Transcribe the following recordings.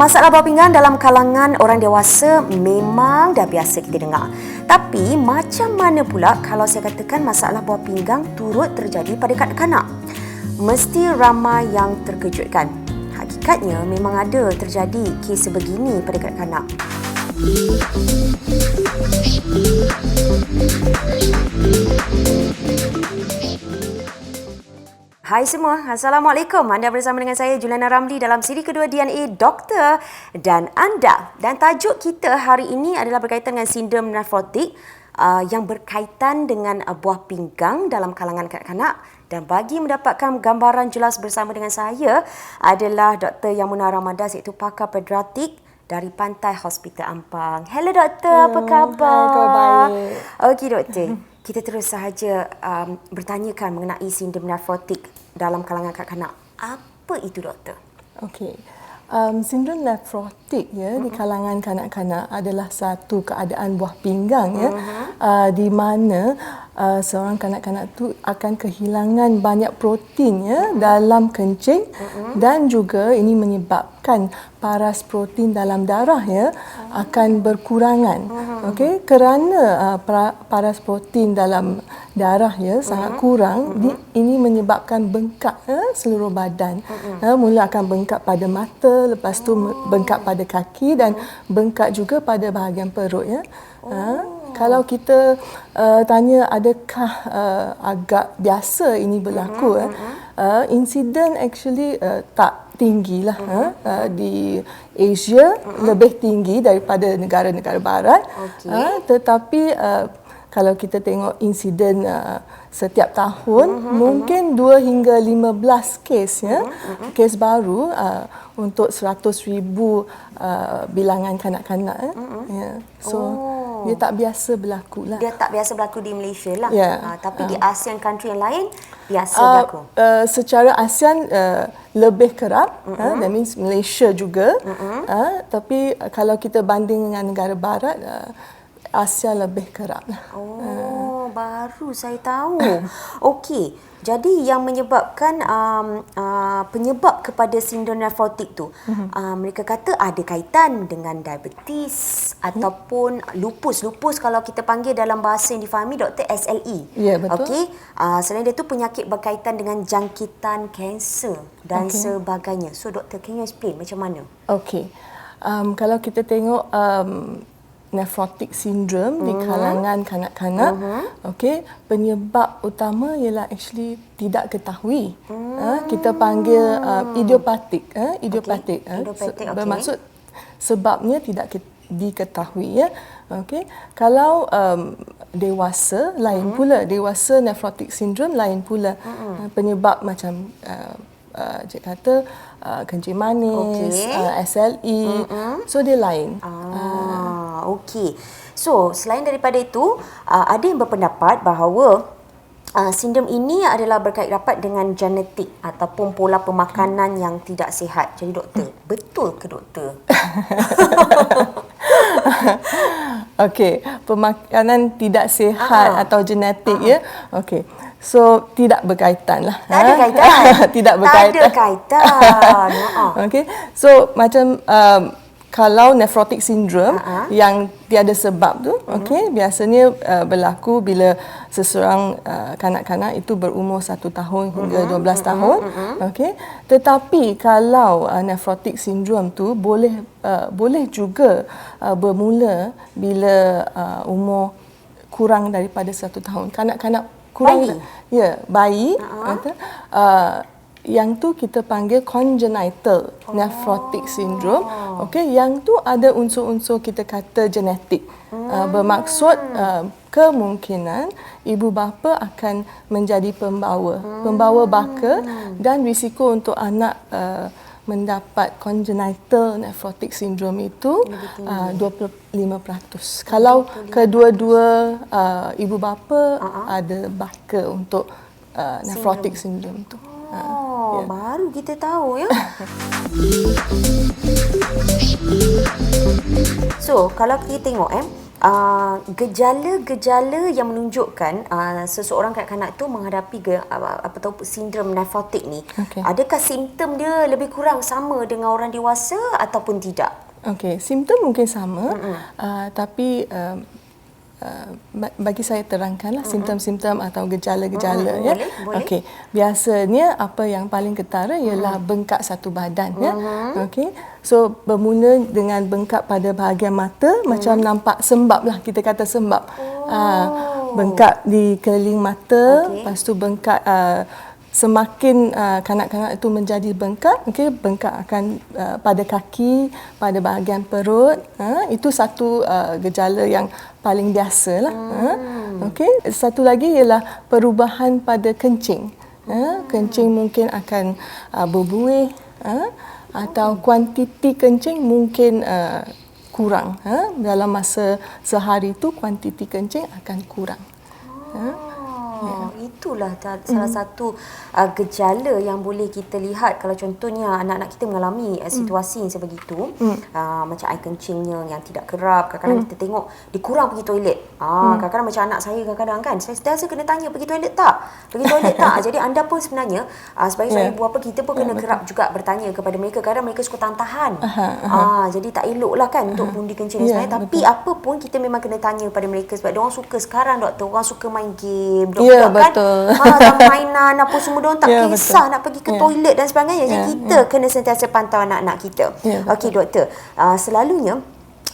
Masalah buah pinggang dalam kalangan orang dewasa memang dah biasa kita dengar. Tapi macam mana pula kalau saya katakan masalah buah pinggang turut terjadi pada kanak-kanak? Mesti ramai yang terkejut kan? Hakikatnya memang ada terjadi kes sebegini pada kanak-kanak. Hai semua, Assalamualaikum. Anda bersama dengan saya Juliana Ramli dalam siri kedua DNA Doktor dan Anda. Dan tajuk kita hari ini adalah berkaitan dengan sindrom nefrotik yang berkaitan dengan buah pinggang dalam kalangan kanak-kanak. Dan bagi mendapatkan gambaran jelas bersama dengan saya adalah Dr. Yamuna Ramadan, iaitu pakar pediatrik dari Pantai Hospital Ampang. Hello Doktor, apa khabar? Hai, khabar baik. Okey Doktor. Kita terus sahaja bertanyakan mengenai sindrom nefrotik dalam kalangan kanak-kanak. Apa itu doktor? Okey. Sindrom nefrotik di kalangan kanak-kanak adalah satu keadaan buah pinggang di mana seorang kanak-kanak tu akan kehilangan banyak protein dalam kencing dan juga ini menyebabkan paras protein dalam darah akan berkurangan. Okey, kerana paras protein dalam darah sangat kurang, ini menyebabkan bengkak seluruh badan. Mula akan bengkak pada mata, lepas tu bengkak pada kaki dan bengkak juga pada bahagian perut Kalau kita tanya adakah agak biasa ini berlaku, insiden actually tak tinggilah di Asia, lebih tinggi daripada negara-negara barat. Tetapi kalau kita tengok insiden setiap tahun, mungkin 2 hingga 15 kes kes baru untuk 100,000 bilangan kanak-kanak. Dia tak biasa berlaku lah. Dia tak biasa berlaku di Malaysia lah. Tapi di ASEAN country yang lain biasa berlaku. Secara ASEAN lebih kerap, that means Malaysia juga. Tapi kalau kita banding dengan negara barat, Asia lebih kerap lah. Baru saya tahu. Okey, jadi yang menyebabkan penyebab kepada sindrom nefrotik tu, mereka kata ada kaitan dengan diabetes ataupun lupus. Lupus kalau kita panggil dalam bahasa yang difahami doktor SLE. Ya, betul. Okey, selain itu penyakit berkaitan dengan jangkitan kanser dan sebagainya. So doktor, can you explain macam mana? Okey. Kalau kita tengok nefrotik syndrome di kalangan kanak-kanak, penyebab utama ialah actually tidak ketahui. Kita panggil idiopatik. Idiopatik. Bermaksud sebabnya tidak diketahui. Kalau dewasa lain pula, dewasa nefrotik syndrome lain pula. Penyebab macam cik kata kencing manis, SLE, so dia lain. Okey. So, selain daripada itu, ada yang berpendapat bahawa sindrom ini adalah berkait rapat dengan genetik ataupun pola pemakanan yang tidak sihat. Jadi doktor, betul ke doktor? Okey, pemakanan tidak sihat atau genetik Okey. So tidak berkaitan lah. Tak ada kaitan. Tidak berkaitan. Tak ada kaitan. Okey. So macam kalau nefrotik syndrome yang tiada sebab tu, biasanya berlaku bila seseorang kanak-kanak itu berumur 1 tahun hingga 12 tahun. Tetapi kalau nefrotik syndrome tu boleh juga bermula bila umur kurang daripada 1 tahun. Kanak-kanak kurang bayi yang tu kita panggil congenital nephrotic syndrome. Yang tu ada unsur-unsur kita kata genetik. Bermaksud kemungkinan ibu bapa akan menjadi pembawa baka dan risiko untuk anak mendapat congenital nephrotic syndrome itu 25%. Kalau kedua-dua ibu bapa ada baka untuk nephrotic syndrome tu. Baru kita tahu So, kalau kita tengok gejala-gejala yang menunjukkan seseorang kanak-kanak tu menghadapi sindrom nefrotik ni. Okey. Adakah simptom dia lebih kurang sama dengan orang dewasa ataupun tidak? Okey, simptom mungkin sama, tapi bagi saya terangkanlah simptom-simptom atau gejala-gejala ya. Boleh. Okey, biasanya apa yang paling ketara ialah bengkak satu badan ya. Okey. So bermula dengan bengkak pada bahagian mata, macam nampak sembab lah, kita kata sembab. Bengkak di keliling mata, lepas tu bengkak semakin kanak-kanak itu menjadi bengkak, bengkak akan pada kaki, pada bahagian perut. Itu satu gejala yang paling biasalah. Satu lagi ialah perubahan pada kencing. Kencing mungkin akan berbuih, atau kuantiti kencing mungkin kurang. Dalam masa sehari itu kuantiti kencing akan kurang. Itulah salah satu gejala yang boleh kita lihat kalau contohnya anak-anak kita mengalami situasi yang sebegitu. Macam air kencingnya yang tidak kerap, kadang-kadang kita tengok dia kurang pergi toilet. Kadang-kadang macam anak saya kadang-kadang kan, saya sentiasa kena tanya, pergi toilet tak? Jadi anda pun sebenarnya sebagai seorang ibu bapa, kita pun kena kerap juga bertanya kepada mereka. Kadang mereka suka tahan-tahan. Jadi tak elok lah kan untuk bundi kencing sebenarnya. Tapi apa pun kita memang kena tanya pada mereka, sebab diorang suka sekarang doktor, orang suka main game, Ya, kan? betul. Mainan apa semua, diorang tak kisah nak pergi ke toilet dan sebagainya. Jadi kita kena sentiasa pantau anak-anak kita. Okey doktor, selalunya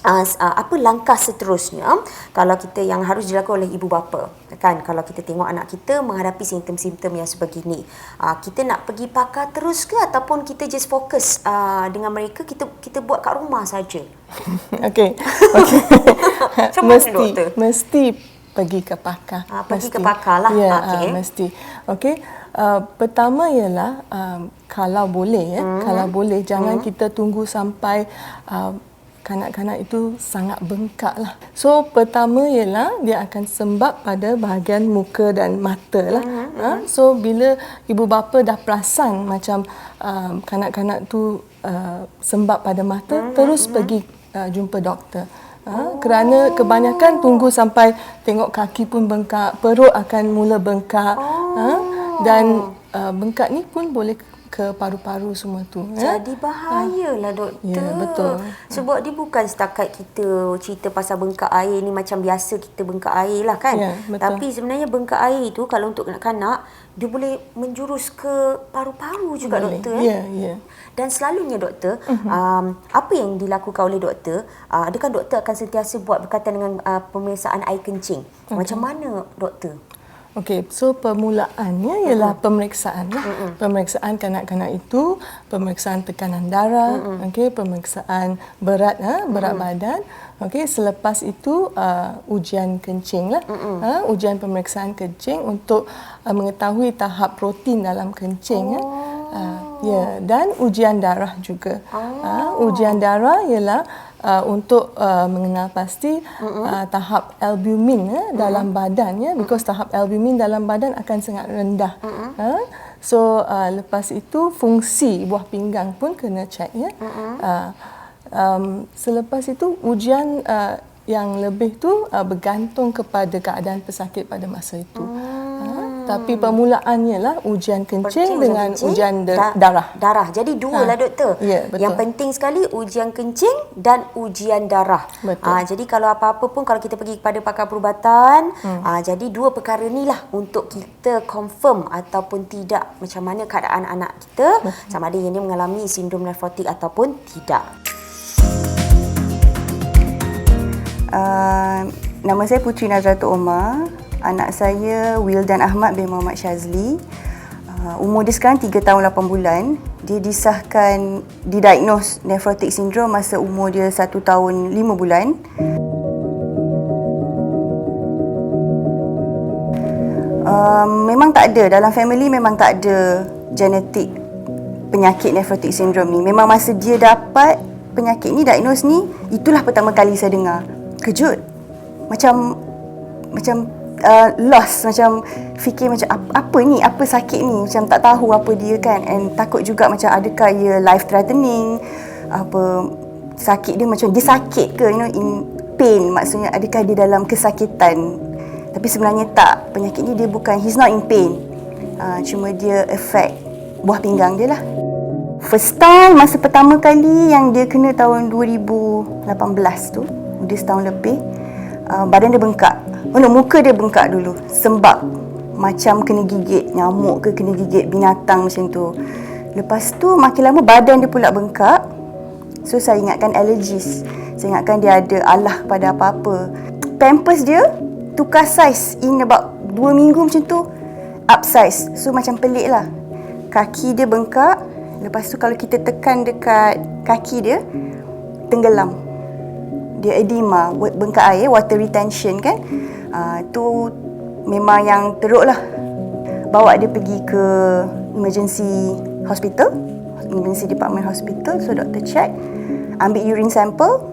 apa langkah seterusnya kalau kita yang harus dilakukan oleh ibu bapa kan, kalau kita tengok anak kita menghadapi simptom-simptom yang sebegini, kita nak pergi pakar terus ke ataupun kita just fokus dengan mereka, kita buat kat rumah saja? Okey. Macam mana doktor? Mesti pergi ke pakar. Pergi ke pakar lah. Ya, mesti. Okey. Pertama ialah kalau boleh kalau boleh jangan kita tunggu sampai kanak-kanak itu sangat bengkak lah. So pertama ialah dia akan sembab pada bahagian muka dan mata lah. So bila ibu bapa dah perasan macam kanak-kanak tu sembab pada mata, terus pergi jumpa doktor. Kerana kebanyakan tunggu sampai tengok kaki pun bengkak, perut akan mula bengkak, dan bengkak ni pun boleh ke paru-paru semua tu. Jadi bahayalah doktor. Ya, betul. Sebab dia bukan setakat kita cerita pasal bengkak air ni macam biasa kita bengkak air lah kan. Ya, betul. Tapi sebenarnya bengkak air tu kalau untuk kanak-kanak, dia boleh menjurus ke paru-paru juga boleh. Doktor. Ya. Dan selalunya doktor, apa yang dilakukan oleh doktor, adakah doktor akan sentiasa buat berkaitan dengan pemeriksaan air kencing? Macam mana doktor? Okey, so permulaannya ialah pemeriksaan lah. Pemeriksaan kanak-kanak itu, pemeriksaan tekanan darah, pemeriksaan berat badan. Okey, selepas itu ujian kencing lah. Ujian pemeriksaan kencing untuk mengetahui tahap protein dalam kencing. Dan ujian darah juga. Ujian darah ialah untuk mengenal pasti tahap albumin dalam badan, because tahap albumin dalam badan akan sangat rendah. So lepas itu fungsi buah pinggang pun kena cek selepas itu ujian yang lebih tu bergantung kepada keadaan pesakit pada masa itu. Tapi permulaannya lah ujian kencing dengan ujian darah. Jadi dua lah doktor. Ya, betul. Yang penting sekali ujian kencing dan ujian darah. Jadi kalau apa-apa pun kalau kita pergi kepada pakar perubatan, jadi dua perkara ni lah untuk kita confirm ataupun tidak macam mana keadaan anak kita, sama ada yang dia mengalami sindrom nefrotik ataupun tidak. Nama saya Putri Nazratul Omar. Anak saya Wildan Ahmad bin Muhammad Shazli. Umur dia sekarang 3 tahun 8 bulan. Dia disahkan didiagnose nefrotik sindrom masa umur dia 1 tahun 5 bulan. Memang tak ada, dalam family memang tak ada genetik penyakit nefrotik sindrom ni. Memang masa dia dapat penyakit ni, diagnose ni, itulah pertama kali saya dengar. Kejut. Macam lost, macam fikir macam apa ni, apa sakit ni, macam tak tahu apa dia kan, and takut juga macam adakah ia life threatening, apa sakit dia, macam dia sakit ke, pain, maksudnya adakah dia dalam kesakitan. Tapi sebenarnya tak, penyakit ni dia bukan, he's not in pain. Cuma dia affect buah pinggang dia lah. First time, masa pertama kali yang dia kena tahun 2018 tu, dia setahun lebih, badan dia bengkak. Muka dia bengkak dulu, sembab macam kena gigit nyamuk ke kena gigit binatang macam tu. Lepas tu makin lama badan dia pula bengkak. So saya ingatkan allergies. Saya ingatkan dia ada alah pada apa-apa. Pampers dia tukar saiz in about 2 minggu macam tu, up size. So macam pelik lah. Kaki dia bengkak. Lepas tu kalau kita tekan dekat kaki dia, tenggelam. Dia edema, bengkak air, water retention kan. Tu memang yang teruk lah. Bawa dia pergi ke emergency hospital, emergency department hospital. So doktor check, ambil urine sample,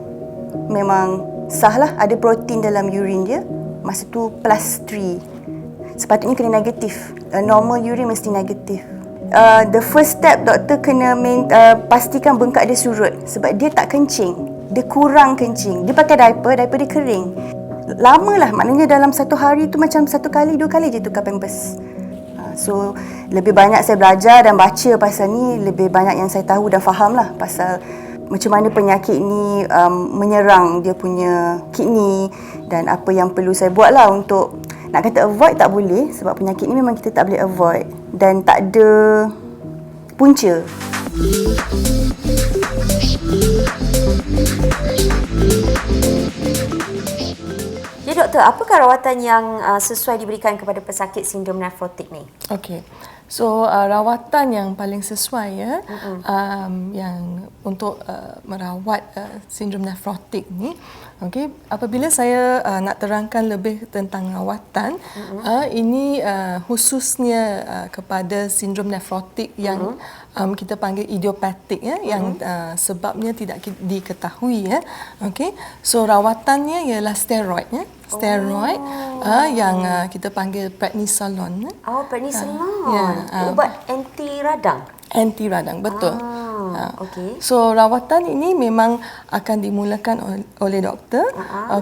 memang sah lah, ada protein dalam urine dia. Masa tu +3. Sepatutnya kena negatif. Normal urine mesti negatif. The first step, doktor kena pastikan bengkak dia surut. Sebab dia tak kencing. Dia kurang kencing. Dia pakai diaper dia kering. Lama lah, maknanya dalam satu hari tu macam 1 kali, 2 kali je tukar pampers. So, lebih banyak saya belajar dan baca pasal ni, lebih banyak yang saya tahu dan faham lah pasal macam mana penyakit ni menyerang dia punya kidney dan apa yang perlu saya buat lah untuk, nak kata avoid tak boleh sebab penyakit ni memang kita tak boleh avoid dan tak ada punca. Jadi doktor, apakah rawatan yang sesuai diberikan kepada pesakit sindrom nefrotik ni? Okey. So rawatan yang paling sesuai ya, yang untuk merawat sindrom nefrotik ni, okey, apabila saya nak terangkan lebih tentang rawatan, ini khususnya kepada sindrom nefrotik yang kita panggil idiopatik ya, yang sebabnya tidak diketahui ya. Okey. So rawatannya ialah steroid ya. Steroid yang kita panggil prednisolone. Prednisolone. Ya. Ubat anti radang. Anti radang, betul. Okey. So rawatan ini memang akan dimulakan oleh doktor,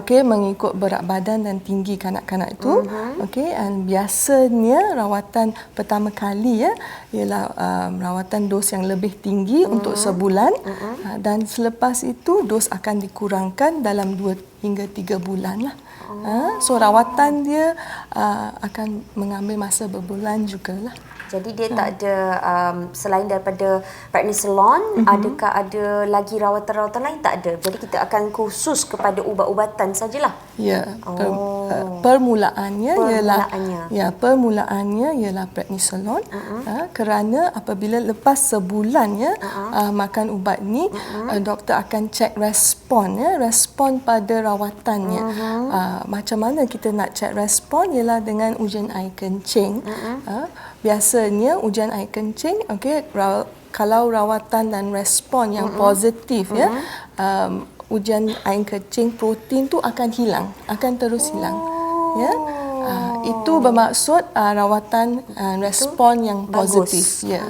okey, mengikut berat badan dan tinggi kanak-kanak itu. Okey, dan biasanya rawatan pertama kali ya ialah rawatan dos yang lebih tinggi untuk sebulan, dan selepas itu dos akan dikurangkan dalam 2 hingga 3 bulan lah. So rawatan dia akan mengambil masa berbulan jugalah. Jadi dia tak ada selain daripada prednisolone, adakah ada lagi rawatan-rawatan lain? Tak ada. Jadi kita akan khusus kepada ubat-ubatan sajalah. Ya. Permulaannya ialah prednisolone, kerana apabila lepas sebulan ya makan ubat ni, doktor akan cek respon ya, respon pada rawatannya. Macam mana kita nak cek respon ialah dengan ujian air kencing. Biasanya ujian air kencing, okey, kalau rawatan dan respon yang positif ya, ujian air kencing protein tu akan hilang, akan terus hilang. Ya. Itu bermaksud rawatan respon yang positif. Ya.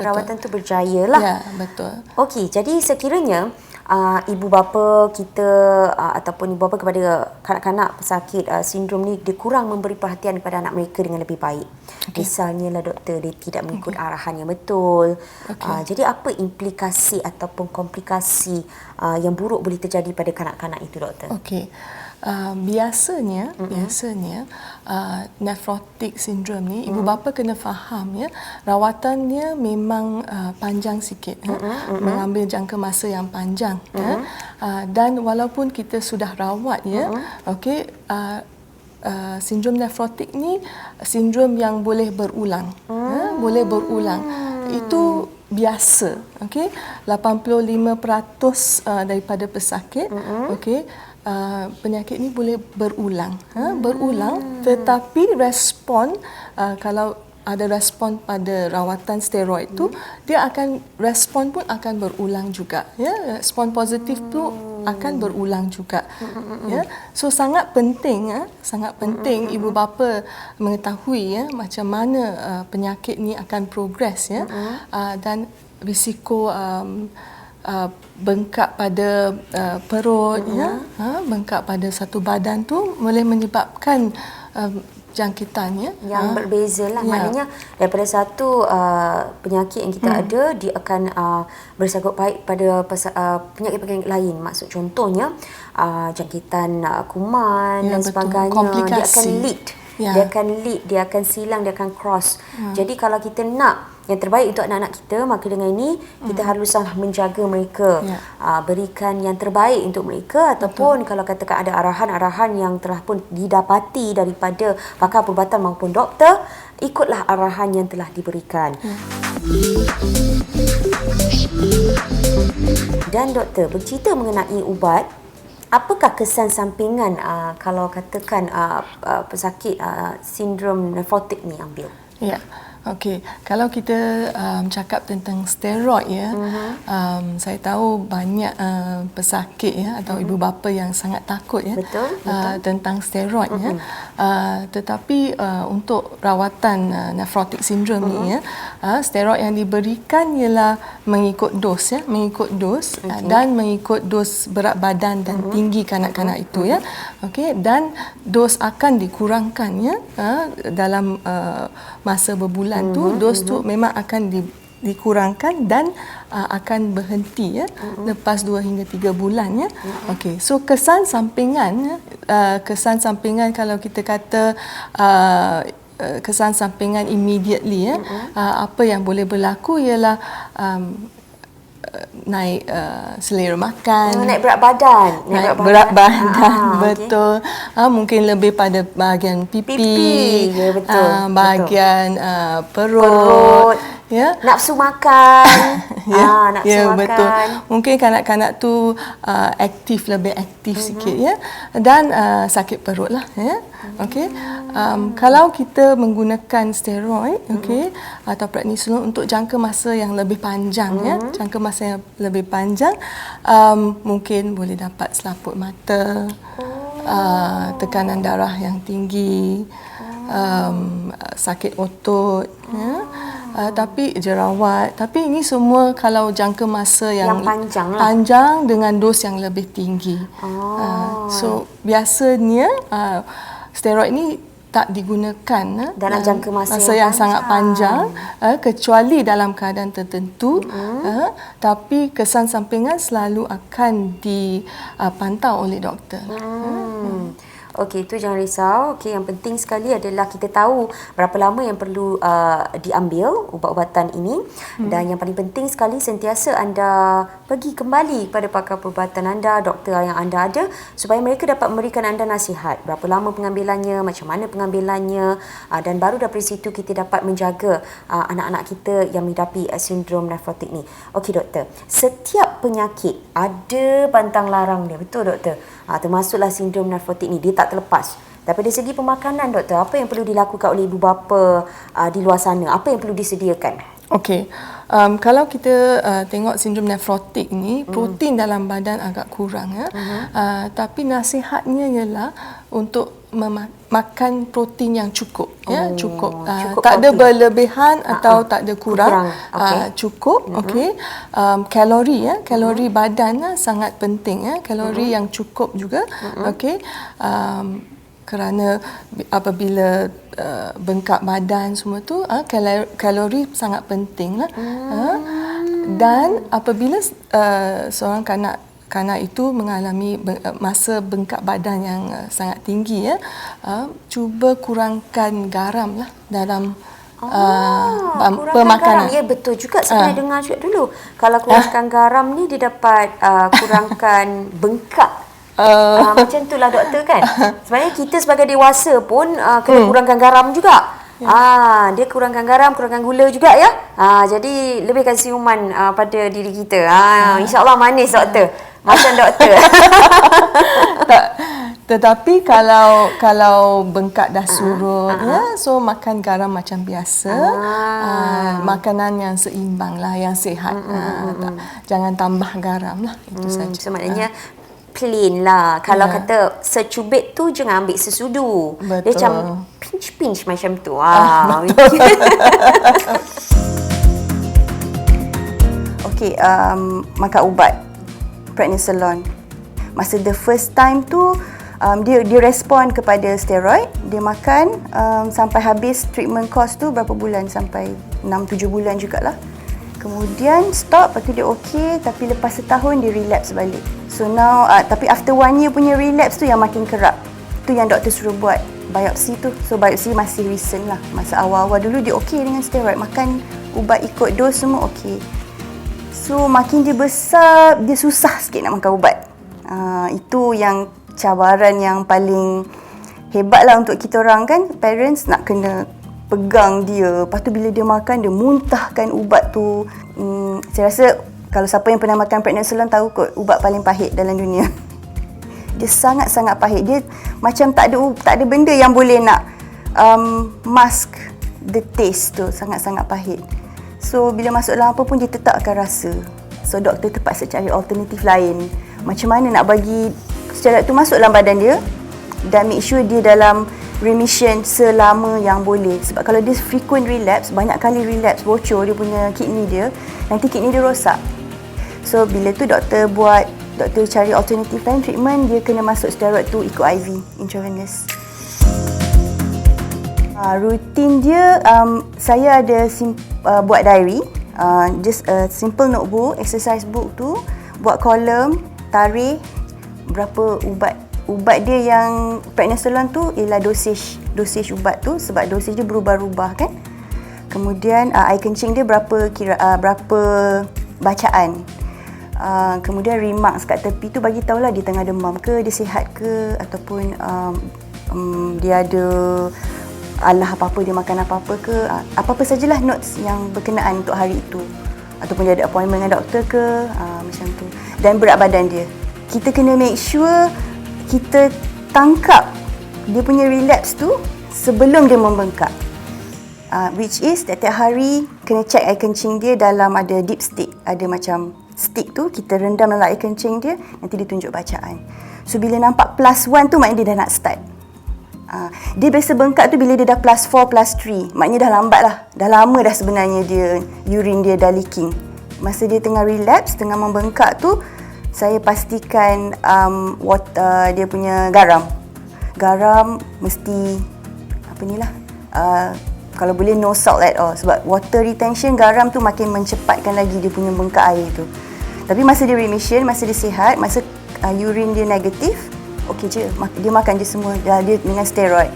Rawatan tu berjayalah. Ya, betul. Okey, jadi sekiranya ibu bapa kita ataupun ibu bapa kepada kanak-kanak pesakit sindrom ni, dia kurang memberi perhatian kepada anak mereka dengan lebih baik. Misalnya lah doktor, dia tidak mengikut arahan yang betul. Jadi apa implikasi ataupun komplikasi yang buruk boleh terjadi pada kanak-kanak itu doktor? Okey. Biasanya nefrotik sindrom ni ibu bapa kena faham ya, rawatannya memang panjang sikit mengambil jangka masa yang panjang ya. Dan walaupun kita sudah rawat ya, okey, sindrom nefrotik ni sindrom yang boleh berulang. Boleh berulang. Itu biasa, okey. 85% daripada pesakit, okey, penyakit ni boleh berulang, tetapi respon kalau ada respon pada rawatan steroid tu, dia akan respon pun akan berulang juga ya, respon positif tu akan berulang juga ya. So sangat penting ibu bapa mengetahui ya macam mana penyakit ni akan progres ya, dan risiko bengkak pada perut, bengkak pada satu badan tu boleh menyebabkan jangkitannya yang berbeza lah. Maknanya daripada satu penyakit yang kita ada, dia akan bersangkut baik pada penyakit-penyakit lain. Maksud contohnya jangkitan kuman dan betul. sebagainya. Komplikasi. Dia akan lead. Dia akan lead, dia akan silang, dia akan cross. Jadi kalau kita nak yang terbaik untuk anak-anak kita, maka dengan ini kita haruslah menjaga mereka, berikan yang terbaik untuk mereka, ataupun kalau katakan ada arahan-arahan yang telah pun didapati daripada pakar perubatan maupun doktor, ikutlah arahan yang telah diberikan. Dan doktor, bercerita mengenai ubat, apakah kesan sampingan kalau katakan pesakit sindrom nefrotik ni ambil? Ya. Okey, kalau kita cakap tentang steroid ya, saya tahu banyak pesakit ya atau ibu bapa yang sangat takut ya tentang steroid ya. Tetapi untuk rawatan nefrotik sindrom ni ya, steroid yang diberikan ialah mengikut dos ya, dan mengikut dos berat badan dan tinggi kanak-kanak itu ya. Okey, dan dos akan dikurangkan ya dalam masa berbulan tu, dos tu memang akan dikurangkan dan akan berhenti ya lepas 2 hingga 3 bulan ya. Okey, so kesan sampingan kalau kita kata kesan sampingan immediately ya, apa yang boleh berlaku ialah naik selera makan, naik berat badan, berat badan betul. Mungkin lebih pada bahagian pipi, ya, betul, bahagian perut ya, nafsu makan. Nafsu makan. Betul. Mungkin kanak-kanak tu lebih aktif sikit ya, dan sakit perut lah ya. Okey. Kalau kita menggunakan steroid atau prednisolone untuk jangka masa yang lebih panjang ya, jangka masa yang lebih panjang, mungkin boleh dapat selaput mata, tekanan darah yang tinggi, sakit otot ya. Tapi jerawat. Tapi ini semua kalau jangka masa yang panjang dengan dos yang lebih tinggi. So biasanya steroid ni tak digunakan dalam jangka masa yang sangat panjang, kecuali dalam keadaan tertentu, tapi kesan sampingan selalu akan dipantau oleh doktor. Okey, itu jangan risau. Okey, yang penting sekali adalah kita tahu berapa lama yang perlu diambil ubat-ubatan ini. Dan yang paling penting sekali, sentiasa anda pergi kembali kepada pakar perubatan anda, doktor yang anda ada, supaya mereka dapat memberikan anda nasihat berapa lama pengambilannya, macam mana pengambilannya, dan baru daripada situ kita dapat menjaga anak-anak kita yang menghadapi sindrom nefrotik ni. Okey doktor, setiap penyakit ada pantang larang dia, betul doktor? Termasuklah sindrom nefrotik ni, dia tak terlepas. Daripada segi pemakanan doktor, apa yang perlu dilakukan oleh ibu bapa di luar sana? Apa yang perlu disediakan? Okey, kalau kita tengok sindrom nefrotik ni, protein dalam badan agak kurang ya. Tapi nasihatnya ialah untuk makan protein yang cukup ya, cukup tak ada berlebihan atau tak ada kurang. Cukup. Okey. Kalori badan sangat penting ya, kalori yang cukup juga. Okey. Kerana apabila bengkak badan semua tu, kalori sangat penting lah. Dan apabila seorang kanak itu mengalami masa bengkak badan yang sangat tinggi ya, cuba kurangkan garam lah dalam pemakanan. Garam. Ya, betul juga. Saya dengar juga dulu. Kalau kurangkan garam ni, dia dapat kurangkan bengkak. Macam itulah doktor kan. Sebenarnya kita sebagai dewasa pun kena kurangkan garam juga. Dia kurangkan garam, kurangkan gula juga ya. Jadi lebihkan siuman pada diri kita. InsyaAllah manis doktor. Macam doktor. Tetapi kalau bengkak dah surut ya, so makan garam macam biasa. Makanan yang seimbang lah, yang sihat. Jangan tambah garam lah, itu saja. So maknanya plain lah. Kalau kata secubit tu jangan ambil sesudu. Betul. Dia macam pinch macam tu. sikit makan ubat prednisolone. Masa the first time tu dia respon kepada steroid. Dia makan sampai habis treatment course tu berapa bulan, sampai 6-7 bulan jugalah. Kemudian stop, lepas tu dia okey, tapi lepas setahun dia relapse balik. So now tapi after 1 year punya relapse tu yang makin kerap. Tu yang doktor suruh buat biopsi tu. So biopsi masih recent lah. Masa awal-awal dulu dia okey dengan steroid, makan ubat ikut dos semua okey. So makin dia besar, dia susah sikit nak makan ubat. Itu yang cabaran yang paling hebat lah untuk kita orang kan. Parents nak kena pegang dia. Lepas tu bila dia makan, dia muntahkan ubat tu. Saya rasa kalau siapa yang pernah makan prednisolone tahu kot, ubat paling pahit dalam dunia. Dia sangat-sangat pahit. Dia macam tak ada benda yang boleh nak mask the taste tu. Sangat-sangat pahit. So bila masuk dalam apa pun dia tetap akan rasa. So doktor terpaksa cari alternatif lain. Macam mana nak bagi steroid tu masuk dalam badan dia dan make sure dia dalam remission selama yang boleh. Sebab kalau dia frequent relapse, banyak kali relapse, bocor dia punya kidney dia, nanti kidney dia rosak. So bila tu doktor cari alternative lain treatment, dia kena masuk steroid tu ikut IV, intravenous. Rutin dia, saya ada buat diary, just a simple notebook, exercise book tu, buat kolom, tarikh berapa ubat dia yang prednisolone tu ialah dosage ubat tu, sebab dosage dia berubah-ubah kan. Kemudian air kencing dia berapa bacaan. Kemudian remarks kat tepi tu bagi tahulah dia tengah demam ke, dia sihat ke, ataupun dia ada alah apa-apa, dia makan apa-apa ke, apa-apa sajalah notes yang berkenaan untuk hari itu, ataupun dia ada appointment dengan doktor ke, macam tu. Dan berat badan dia, kita kena make sure kita tangkap dia punya relapse tu sebelum dia membengkak. Which is tiap-tiap hari kena check air kencing dia dalam ada dipstick, ada macam stick tu, kita rendam dalam air kencing dia, nanti dia tunjuk bacaan. So bila nampak +1 tu maknanya dia dah nak start. Dia biasa bengkak tu bila dia dah +4, +3, maknanya dah lambat lah. Dah lama dah sebenarnya dia urine dia dah leaking. Masa dia tengah relapse, tengah membengkak tu, saya pastikan dia punya garam mesti kalau boleh no salt at all, sebab water retention, garam tu makin mencepatkan lagi dia punya bengkak air tu. Tapi masa dia remission, masa dia sihat, masa urine dia negatif, okey je, dia makan je semua. Dia dengan steroid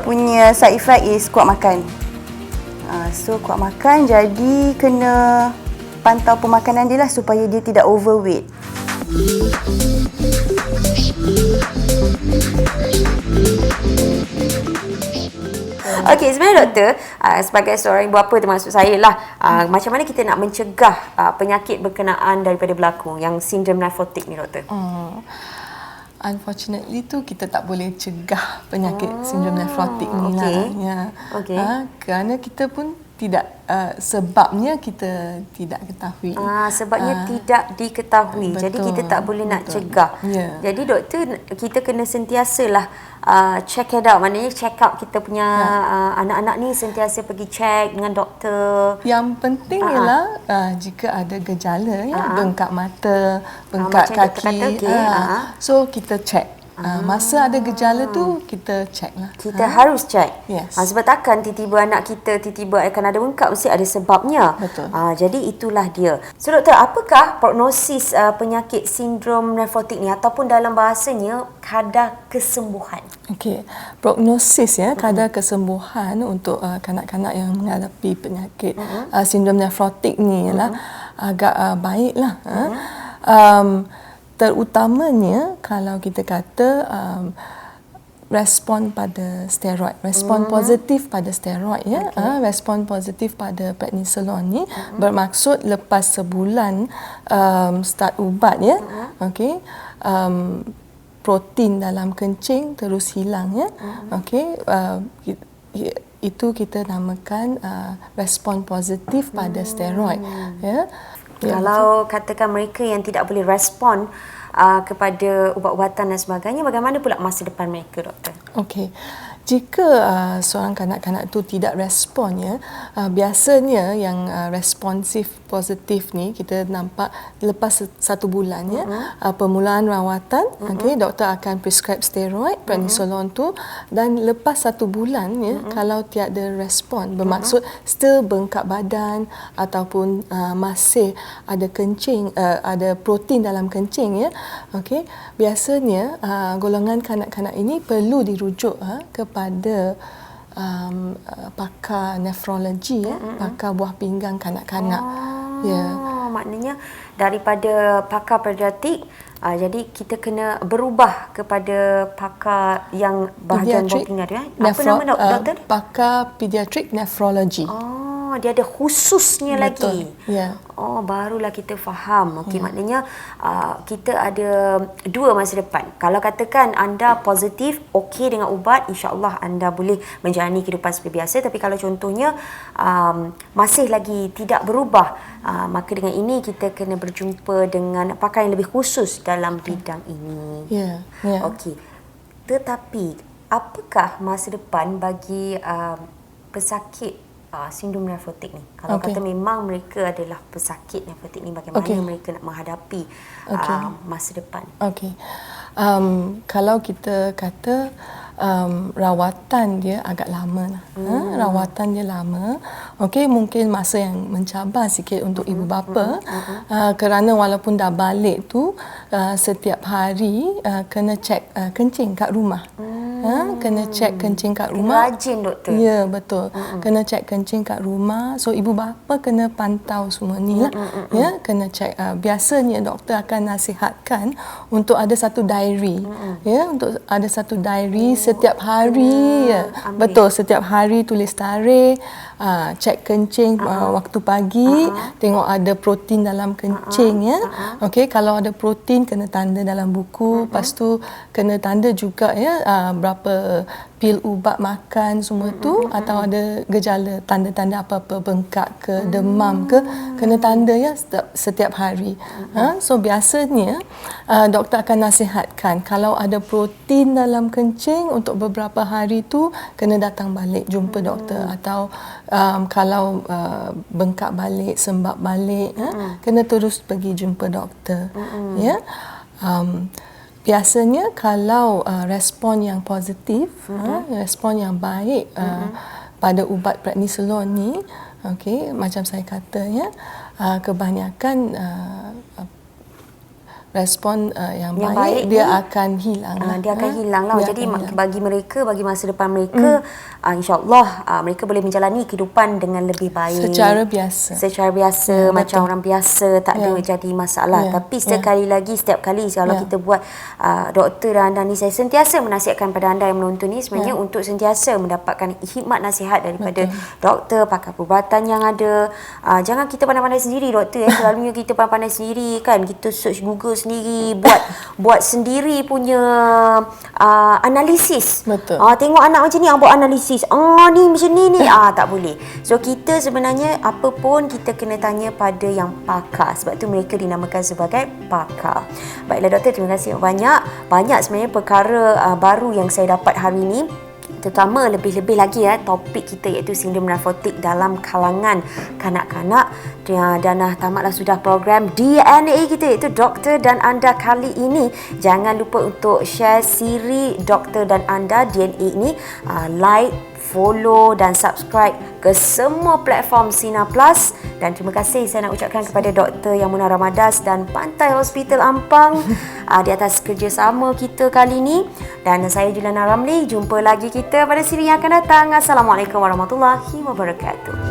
punya side effect is kuat makan. So kuat makan, jadi kena pantau pemakanan dia lah supaya dia tidak overweight. Okey, sebenarnya doktor, sebagai seorang ibu bapa termasuk saya lah, macam mana kita nak mencegah penyakit berkenaan daripada berlaku yang sindrom nephrotic ni doktor? Unfortunately tu kita tak boleh cegah penyakit sindrom nephrotic ni lah. Ya. Kerana kita pun tidak, sebabnya kita tidak ketahui. Sebabnya tidak diketahui. Betul, jadi kita tak boleh nak cegah. Jadi doktor, kita kena sentiasalah check it out. Maknanya check up kita punya anak-anak ni, sentiasa pergi check dengan doktor. Yang penting ialah jika ada gejala bengkak mata, bengkak kaki, so kita check. Masa ada gejala tu kita check lah. Kita harus check. Yes. Sebab takkan tiba-tiba anak kita tiba-tiba akan ada bengkak, mesti ada sebabnya. Betul. Jadi itulah dia. So doktor, apakah prognosis penyakit sindrom nephrotic ni, ataupun dalam bahasanya kadar kesembuhan? Okey, prognosis kadar kesembuhan untuk kanak-kanak yang menghadapi penyakit sindrom nephrotic ni ialah agak baiklah. Terutamanya kalau kita kata respon pada steroid, respon positif pada steroid respon positif pada prednisolone ni bermaksud lepas sebulan start ubat protein dalam kencing terus hilang itu kita namakan respon positif pada steroid Kalau katakan mereka yang tidak boleh respon kepada ubat-ubatan dan sebagainya, bagaimana pula masa depan mereka, doktor? Okey. Jika seorang kanak-kanak tu tidak respon ya, biasanya yang responsif positif ni kita nampak lepas 1 bulan ya, permulaan rawatan, okey, doktor akan prescribe steroid prednisolon tu, dan lepas 1 bulan ya, kalau tiada respon bermaksud still bengkak badan ataupun masih ada kencing, ada protein dalam kencing ya, okey, biasanya golongan kanak-kanak ini perlu dirujuk kepada pakar nefrologi ya, pakar buah pinggang kanak-kanak. Maknanya daripada pakar pediatrik, jadi kita kena berubah kepada pakar yang bahagian buah pinggang ya. Apa nama doktor? Pakar pediatrik nefrologi. Dia ada khususnya lagi. Ya. Barulah kita faham. Okey, maknanya kita ada 2 masa depan. Kalau katakan anda positif, okey dengan ubat, insya-Allah anda boleh menjalani kehidupan seperti biasa. Tapi kalau contohnya masih lagi tidak berubah, maka dengan ini kita kena berjumpa dengan pakar yang lebih khusus dalam bidang ini. Ya. Okey. Tetapi apakah masa depan bagi pesakit sindrom nefrotik ni? Kalau kata memang mereka adalah pesakit nefrotik ni, bagaimana mereka nak menghadapi masa depan? Okey. Kalau kita kata rawatan dia agak lama lah. Rawatan dia lama. Okey, mungkin masa yang mencabar sikit untuk ibu bapa, kerana walaupun dah balik tu setiap hari kena cek kencing kat rumah. Kena cek kencing kat rumah. Rajin doktor. Ya, betul. Kena cek kencing kat rumah. So ibu bapa kena pantau semua ni lah. Ya, kena cek. Biasanya doktor akan nasihatkan untuk ada satu diary. Ya, untuk ada satu diary setiap hari. Ya. Betul, setiap hari tulis tarikh, cek kencing waktu pagi, tengok ada protein dalam kencing ya. Okey, kalau ada protein kena tanda dalam buku, lepas tu kena tanda juga ya berapa pil ubat makan semua tu, atau ada gejala tanda-tanda apa-apa bengkak ke demam ke, kena tanda ya setiap hari. So biasanya doktor akan nasihatkan kalau ada protein dalam kencing untuk beberapa hari tu kena datang balik jumpa doktor, atau kalau bengkak balik, sembab balik, kena terus pergi jumpa doktor. Ya. Biasanya kalau respon yang positif, respon yang baik pada ubat prednisolon ni, okey, macam saya kata ya, kebanyakan respon yang baik dia akan hilang. Dia akan hilang lah. Jadi bagi mereka, bagi masa depan mereka, insya-Allah mereka boleh menjalani kehidupan dengan lebih baik. Secara biasa. Macam orang biasa, tak ada jadi masalah. Tapi setiap kali kalau kita buat, doktor dan anda ni, saya sentiasa menasihatkan pada anda yang menonton ni sebenarnya untuk sentiasa mendapatkan khidmat nasihat daripada doktor, pakar perubatan yang ada. Jangan kita pandai-pandai sendiri doktor. Selalunya kita pandai-pandai sendiri kan. Kita search Google sendiri, buat sendiri punya analisis. Betul. Tengok anak macam ni, buat analisis. Ni macam ni. Tak boleh. So kita sebenarnya apa pun kita kena tanya pada yang pakar. Sebab tu mereka dinamakan sebagai pakar. Baiklah doktor, terima kasih banyak. Banyak sebenarnya perkara baru yang saya dapat hari ini. Terutama lebih-lebih lagi topik kita iaitu sindrom nefrotik dalam kalangan kanak-kanak. Dan tamatlah sudah program DNA kita iaitu Doktor dan Anda kali ini. Jangan lupa untuk share siri Doktor dan Anda DNA ini, like, follow dan subscribe ke semua platform Sina Plus. Dan terima kasih saya nak ucapkan kepada Dr. Yamuna Ramadas dan Pantai Hospital Ampang di atas kerjasama kita kali ini. Dan saya Juliana Ramli, jumpa lagi kita pada siri yang akan datang. Assalamualaikum warahmatullahi wabarakatuh.